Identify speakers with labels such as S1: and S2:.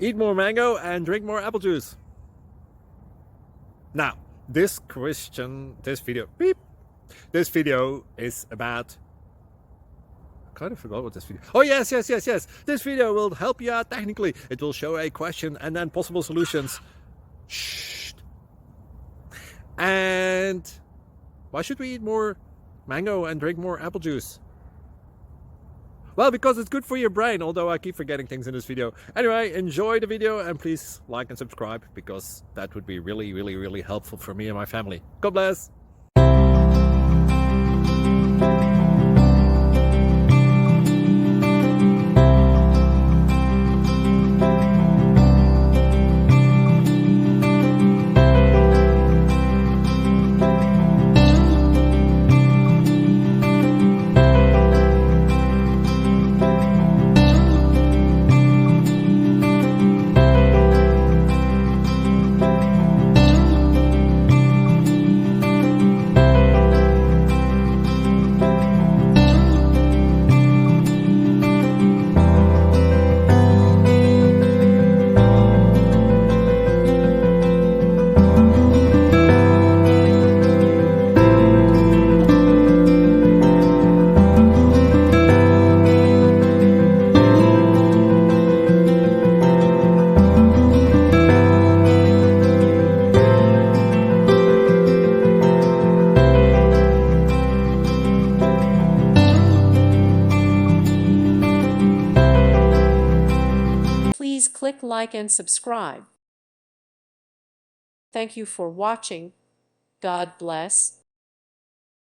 S1: Eat more mango and drink more apple juice. Now, this video is about... I kind of forgot what this video... Oh, yes. This video will help you out technically. It will show a question and then possible solutions. Shh. And why should we eat more mango and drink more apple juice? Well, because it's good for your brain, although I keep forgetting things in this video. Anyway, enjoy the video and please like and subscribe, because that would be really helpful for me and my family. God bless!
S2: Please click like and subscribe. Thank you for watching. God bless.